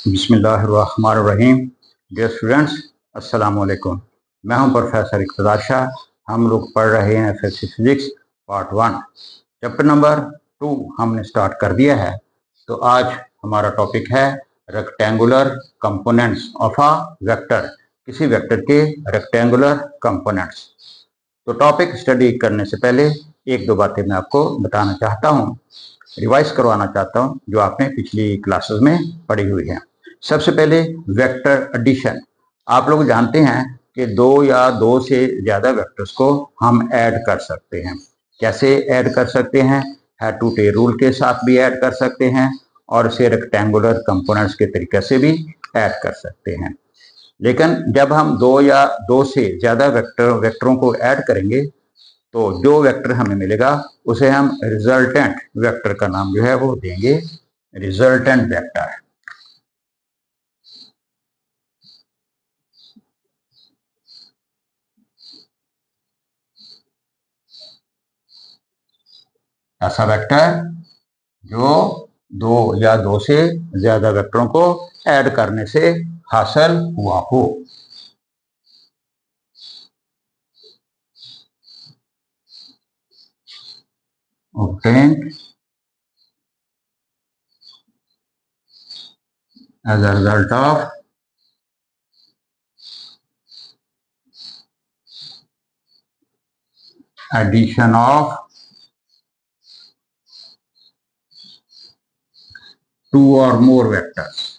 बिस्मिल्लाहिर्रहमानिर्रहीम। Dear students, अस्सलाम वालेकुम। मैं हूं प्रोफेसर इक़्तिदार शाह। हम लोग पढ़ रहे हैं FSc physics part 1 chapter number 2 हमने स्टार्ट कर दिया है। तो आज हमारा टॉपिक है rectangular components of a vector, किसी वेक्टर के रेक्टेंगुलर कंपोनेंट्स। तो टॉपिक स्टडी करने से पहले एक दो बातें मैं आपको बताना चाहता हूँ, रिवाइज करवाना चाहता हूँ जो आपने पिछली क्लासेस में पढ़ी हुई है। सबसे पहले वेक्टर एडिशन। आप लोग जानते हैं कि दो या दो से ज़्यादा वेक्टर्स को हम ऐड कर सकते हैं। कैसे ऐड कर सकते हैं? हेड टू टेल रूल के साथ भी ऐड कर सकते हैं और इसे रेक्टेंगुलर कंपोनेंट्स के तरीके से भी ऐड कर सकते हैं। लेकिन जब हम दो या दो से ज़्यादा वेक्टरों को ऐड करेंगे तो जो वेक्टर हमें मिलेगा उसे हम रिजल्टेंट वेक्टर का नाम जो है वो देंगे रिजल्टेंट वेक्टर। ऐसा वेक्टर जो दो या दो से ज्यादा वेक्टरों को ऐड करने से हासिल हुआ हो। obtained as a result of addition of two or more vectors।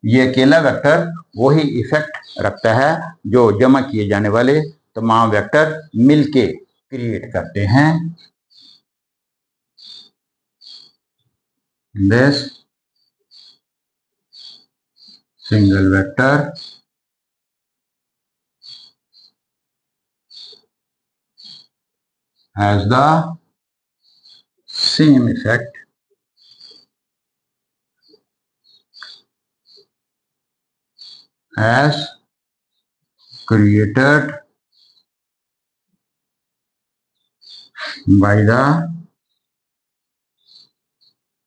ये अकेला वेक्टर वही इफेक्ट रखता है जो जमा किए जाने वाले तमाम वेक्टर मिलके क्रिएट करते हैं। This single vector has the same effect as created by the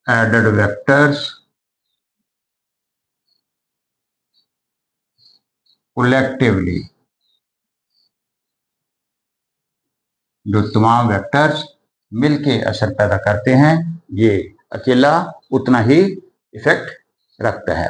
added vectors collectively। जो तमाम वेक्टर्स मिलके असर पैदा करते हैं ये अकेला उतना ही इफेक्ट रखता है।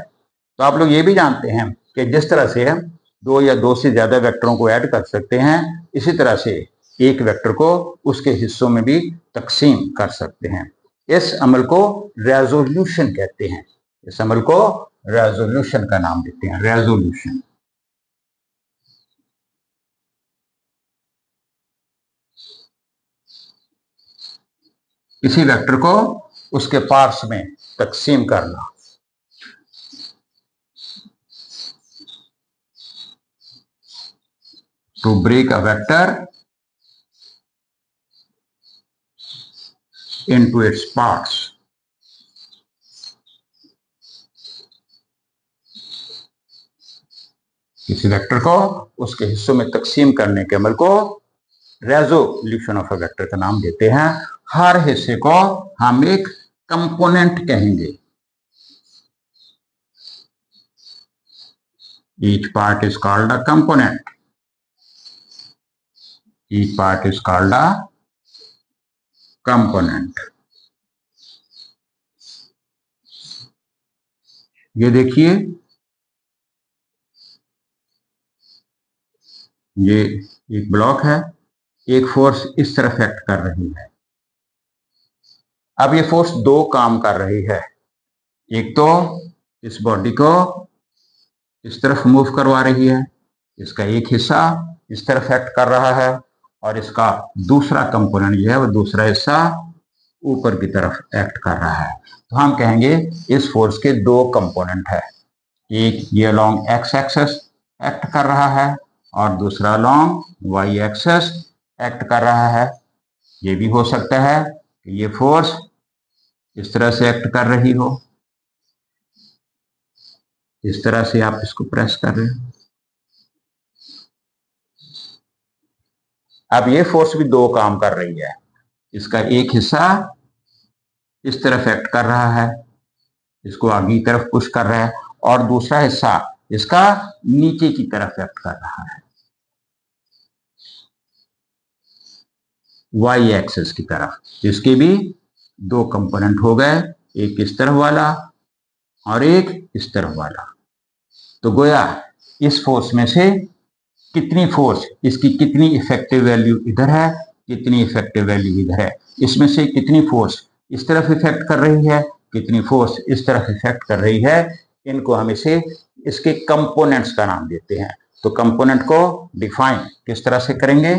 तो आप लोग ये भी जानते हैं कि जिस तरह से हम दो या दो से ज्यादा वेक्टरों को ऐड कर सकते हैं, इसी तरह से एक वेक्टर को उसके हिस्सों में भी तकसीम कर सकते हैं। इस अमल को रेजोल्यूशन कहते हैं। इस अमल को रेजोल्यूशन का नाम देते हैं, रेजोल्यूशन। किसी वेक्टर को उसके पार्ट्स में तकसीम करना। To break a vector into its parts। किसी वेक्टर को उसके हिस्सों में तकसीम करने के अमल को रेजोल्यूशन ऑफ अ वेक्टर का नाम देते हैं। हर हिस्से को हम एक कंपोनेंट कहेंगे। Each part is called a component। Each part is called a component। ये देखिए, ये एक ब्लॉक है, एक फोर्स इस तरफ एक्ट कर रही है। अब ये फोर्स दो काम कर रही है। एक तो इस बॉडी को इस तरफ मूव करवा रही है, इसका एक हिस्सा इस तरफ एक्ट कर रहा है और इसका दूसरा कंपोनेंट जो है वो दूसरा हिस्सा ऊपर की तरफ एक्ट कर रहा है। तो हम कहेंगे इस फोर्स के दो कंपोनेंट है। एक ये अलोंग एक्स एक्सेस एक्ट कर रहा है और दूसरा अलोंग वाई एक्सेस एक्ट कर रहा है। ये भी हो सकता है कि ये फोर्स इस तरह से एक्ट कर रही हो, इस तरह से आप इसको प्रेस कर रहे हो, अब ये फोर्स भी दो काम कर रही है, इसका एक हिस्सा इस तरफ एक्ट कर रहा है, इसको आगे की तरफ पुश कर रहा है, और दूसरा हिस्सा इसका नीचे की तरफ एक्ट कर रहा है, वाई एक्सिस की तरफ, जिसके भी दो कंपोनेंट हो गए, एक इस तरफ वाला और एक इस तरफ वाला। तो गोया इस फोर्स में से कितनी फोर्स, इसकी कितनी इफेक्टिव वैल्यू इधर है, कितनी इफेक्टिव वैल्यू इधर है, इसमें से कितनी फोर्स इस तरफ इफेक्ट कर रही है, कितनी फोर्स इस तरफ इफेक्ट कर रही है, इनको हम इसे इसके कंपोनेंट्स का नाम देते हैं। तो कंपोनेंट को डिफाइन किस तरह से करेंगे?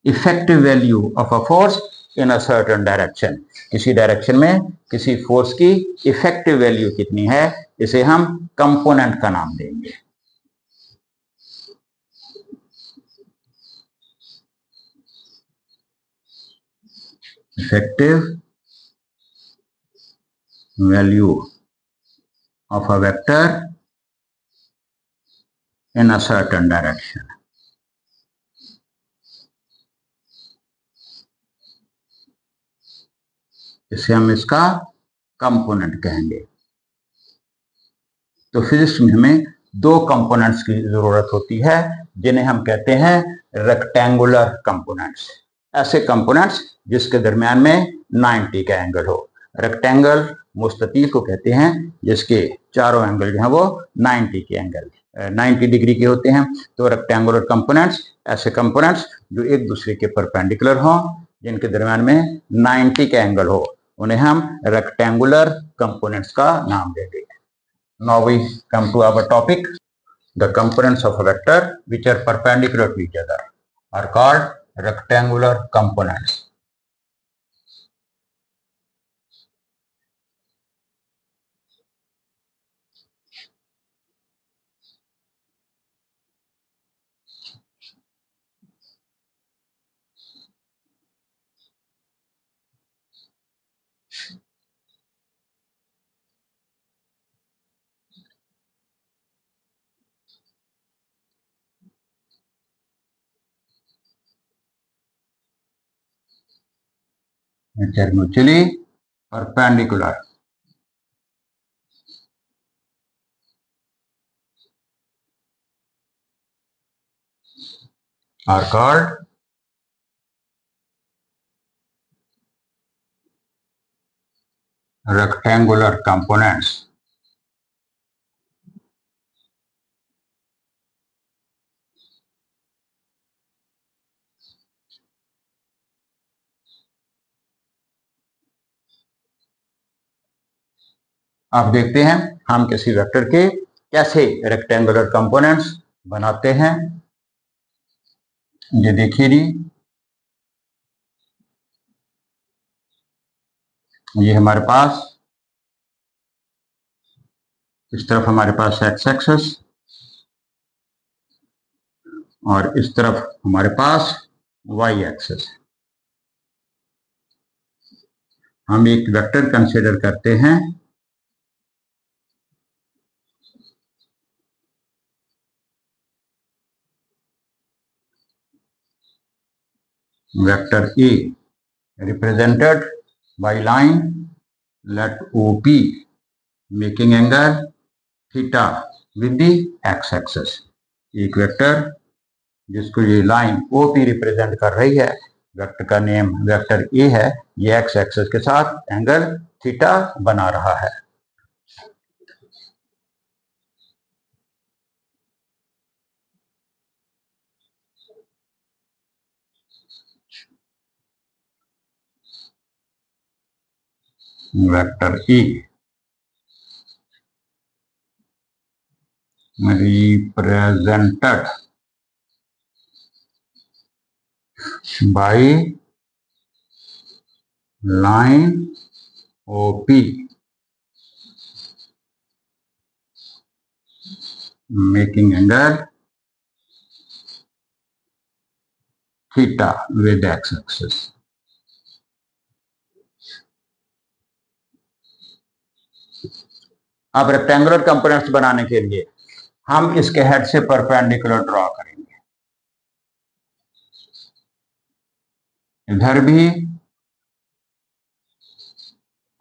Effective value of a force in a certain direction, किसी डायरेक्शन में किसी फोर्स की इफेक्टिव वैल्यू कितनी है, इसे हम कंपोनेंट का नाम देंगे। Effective value of a vector in a certain direction. इसे हम इसका कंपोनेंट कहेंगे। तो फिजिक्स में हमें दो कंपोनेंट्स की जरूरत होती है, जिन्हें हम कहते हैं रेक्टेंगुलर कंपोनेंट्स। ऐसे कंपोनेंट्स जिसके दरमियान में 90 का एंगल हो। रेक्टेंगल मुस्ततील को कहते हैं जिसके चारों एंगल जो है वो 90 के एंगल 90 डिग्री के होते हैं। तो रेक्टेंगुलर कंपोनेंट्स ऐसे कंपोनेंट्स जो एक दूसरे के परपेंडिकुलर हों, जिनके दरमियान में 90 का एंगल हो, उन्हें हम रेक्टेंगुलर कंपोनेंट्स का नाम देंगे। Now we come to our topic. The components of a vector which are perpendicular to each other are called rectangular components. Which are mutually perpendicular. Are called rectangular components. आप देखते हैं हम किसी vector के कैसे रेक्टेंगुलर कंपोनेंट्स बनाते हैं। ये देखिए जी, ये हमारे पास इस तरफ हमारे पास एक्स एक्सिस और इस तरफ हमारे पास वाई एक्सिस। हम एक वेक्टर कंसीडर करते हैं vector A represented by line let OP making angle theta with the x axis। एक वेक्टर जिसको ये लाइन OP रिप्रेजेंट कर रही है, वेक्टर का नेम वेक्टर ए है, ये x एक्सिस के साथ एंगल थीटा बना रहा है। Vector A represented by line OP making angle theta with x axis। अब रेक्टेंगुलर कंपोनेंट्स बनाने के लिए हम इसके हेड से परपेंडिकुलर ड्रॉ करेंगे, इधर भी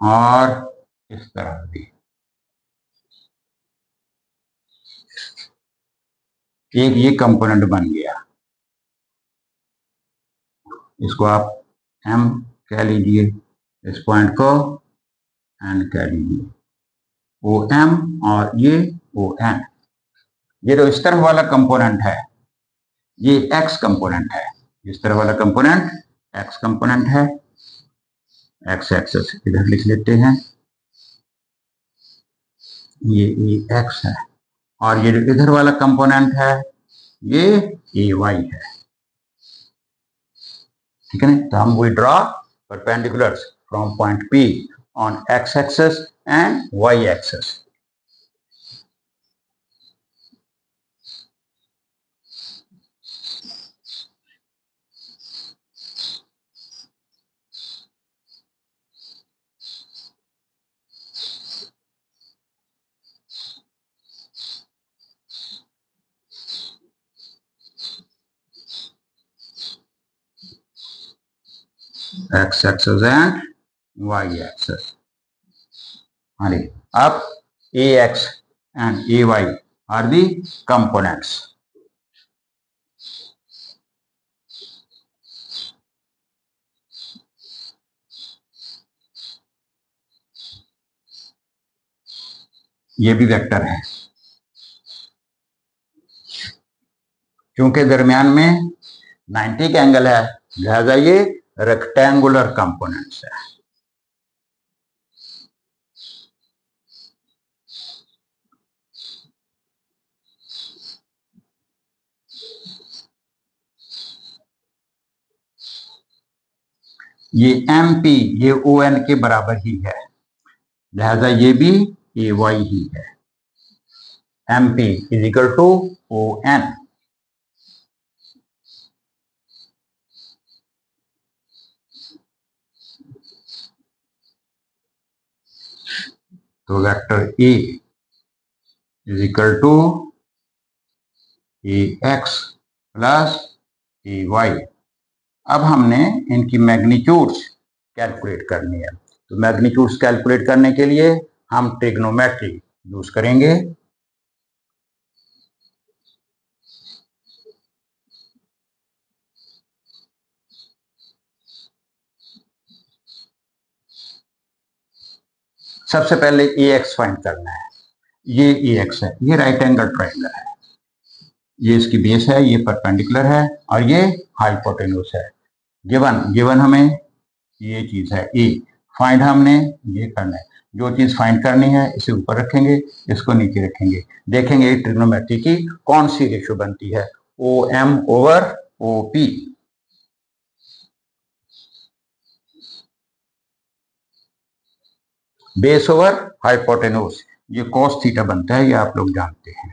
और इस तरफ भी। एक ये कंपोनेंट बन गया, इसको आप एम कह लीजिए, इस पॉइंट को एन कह लीजिए, ओ एम और ये ओ एन। ये जो इस तरफ वाला कंपोनेंट है ये एक्स कंपोनेंट है, इस तरफ वाला कंपोनेंट एक्स कंपोनेंट है। एक्स एक्सेस इधर लिख लेते हैं, ये एक्स है, और ये जो इधर वाला कंपोनेंट है ये ए वाई है। ठीक है ना, तो हम we draw perpendiculars from point P on X axis and Y axis. X axis and Y axis. Up AX and AY are the components. ये भी वेक्टर है, क्योंकि दरमियान में 90 का एंगल है, लिहाजा ये रेक्टेंगुलर कंपोनेंट्स है। ये एम पी ये ओ एन के बराबर ही है, लिहाजा ये भी ए वाई ही है। M P is equal to O N. तो vector A is equal to A X plus A Y. अब हमने इनकी मैग्नीट्यूड्स कैलकुलेट करनी है, तो मैग्नीट्यूड्स कैलकुलेट करने के लिए हम ट्रिग्नोमेट्री यूज करेंगे। सबसे पहले ए एक्स फाइंड करना है। ये ए एक्स है, ये राइट एंगल ट्रायंगल है, ये इसकी बेस है, ये परपेंडिकुलर है और ये हाइपोटेन्यूज है। गिवन हमें ये चीज है ए, फाइंड हमने ये करना है। जो चीज फाइंड करनी है इसे ऊपर रखेंगे, इसको नीचे रखेंगे, देखेंगे ट्रिग्नोमेट्री की कौन सी रेशियो बनती है, O M over O P. Base over hypotenuse, ये कॉस थीटा बनता है, ये आप लोग जानते हैं।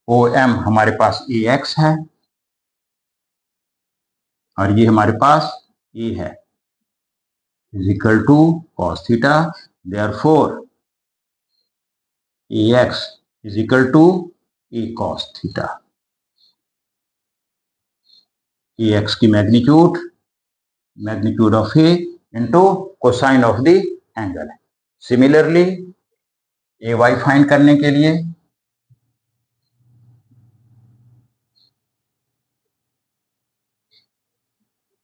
ओ एम हमारे पास ए एक्स है और ये हमारे पास ए है, is equal to cos theta, therefore ax is equal to a cos theta। ax की magnitude of a into cosine of the angle है। सिमिलरली ay फाइंड करने के लिए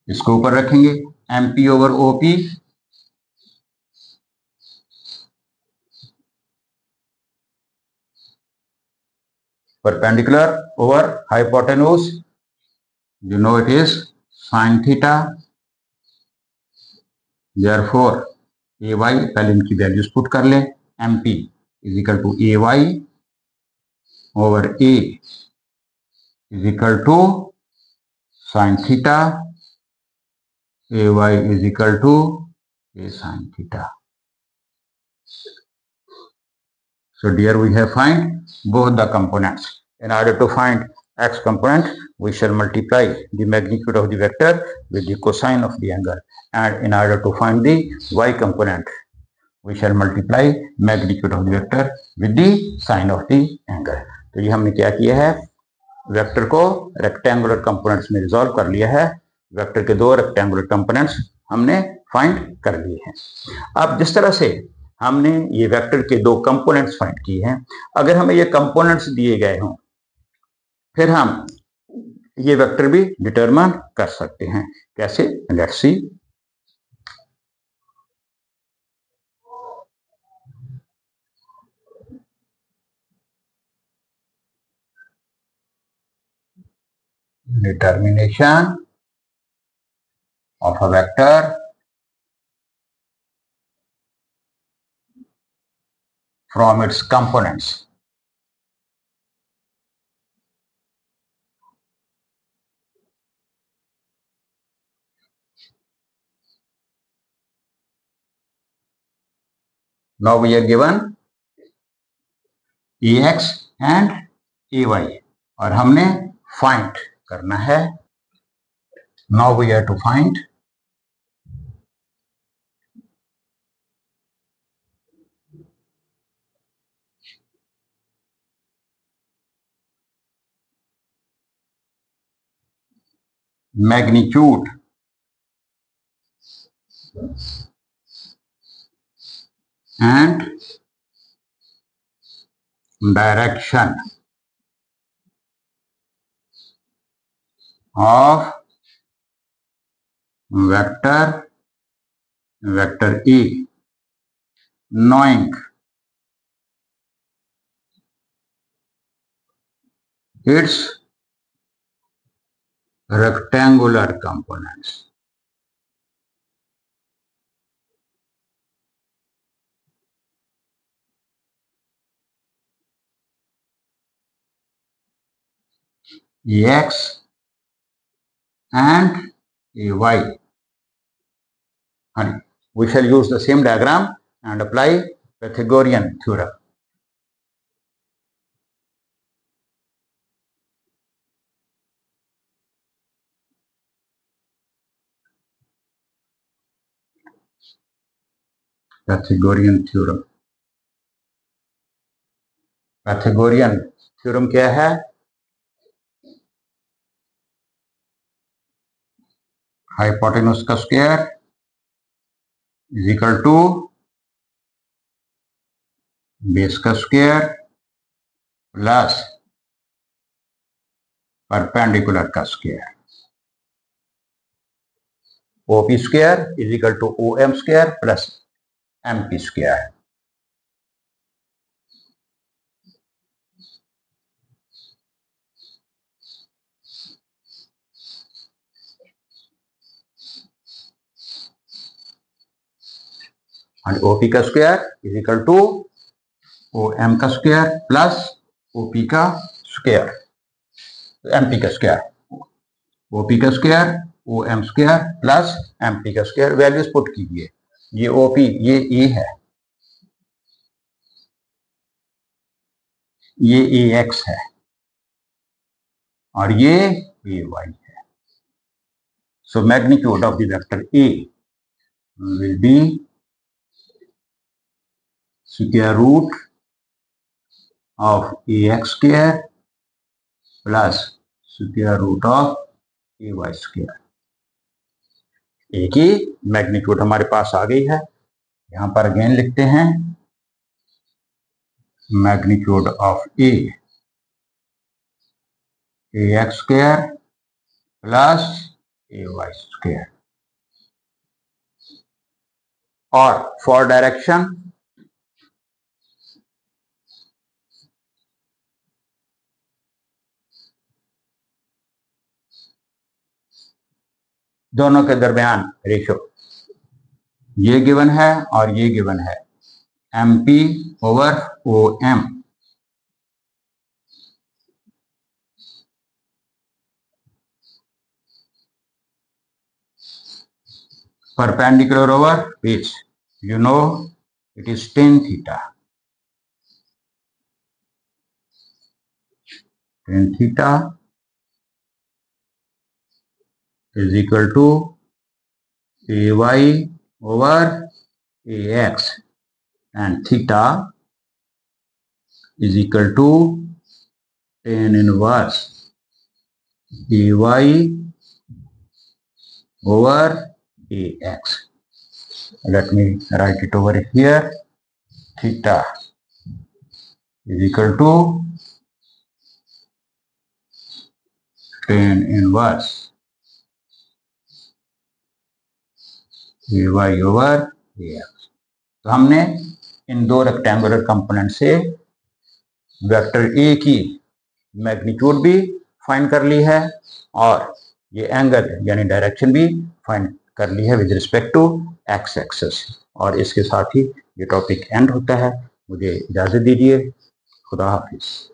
इसको ऊपर रखेंगे, mp over op, perpendicular over hypotenuse, you know it is sin theta, therefore ay, पहले इनकी वैल्यूज पुट कर लें, mp is equal to ay over a is equal to sin theta, ay is equal to a sin theta. So here we have find both the components. In order to find x component, we shall multiply the magnitude of the vector with the cosine of the angle, and in order to find the y component, we shall multiply magnitude of the vector with the sine of the angle. तो ये हमने क्या किया है, vector को rectangular components में resolve कर लिया है। वेक्टर के दो रेक्टेंगुलर कंपोनेंट्स हमने फाइंड कर लिए हैं। अब जिस तरह से हमने ये वेक्टर के दो कंपोनेंट्स फाइंड किए हैं, अगर हमें ये कंपोनेंट्स दिए गए हों फिर हम ये वेक्टर भी डिटरमाइन कर सकते हैं। कैसे, let's see. Determination of a vector from its components. Now we are given Ax and Ay और हमने फाइंड करना है। Now we have to find magnitude and direction of vector A, knowing its rectangular components. Ax and Ay. And we shall use the same diagram and apply Pythagorean theorem. Pythagorean theorem. Pythagorean theorem क्या है? Hypotenuse का square is equal to base का square plus perpendicular का square. OP square is equal to OM square plus MP square. and OP का square is equal to OM का square plus OP का square, MP का square. OP का square OM square plus MP का square. Values put कीजिए। ये OP, ये A है, ये AX है और ये AY है। So magnitude of the vector A will be square root of AX square plus square root of AY square। एक ही मैग्नीट्यूड हमारे पास आ गई है। यहां पर अगेन लिखते हैं magnitude of A, AX square plus AY square. और फॉर डायरेक्शन दोनों के दरमियान रेशो ये गिवन है और ये गिवन है, MP over OM। Perpendicular over base, you know it is tan theta। tan theta is equal to AY over AX and theta is equal to tan inverse AY over AX. Let me write it over here. Theta is equal to tan inverse AY over AX. तो हमने इन दो rectangular component से vector A की magnitude भी find कर ली है और ये एंगल यानी डायरेक्शन भी फाइंड कर ली है with respect to X axis. और इसके साथ ही ये टॉपिक एंड होता है। मुझे इजाज़त दीजिए। खुदा हाफिज़।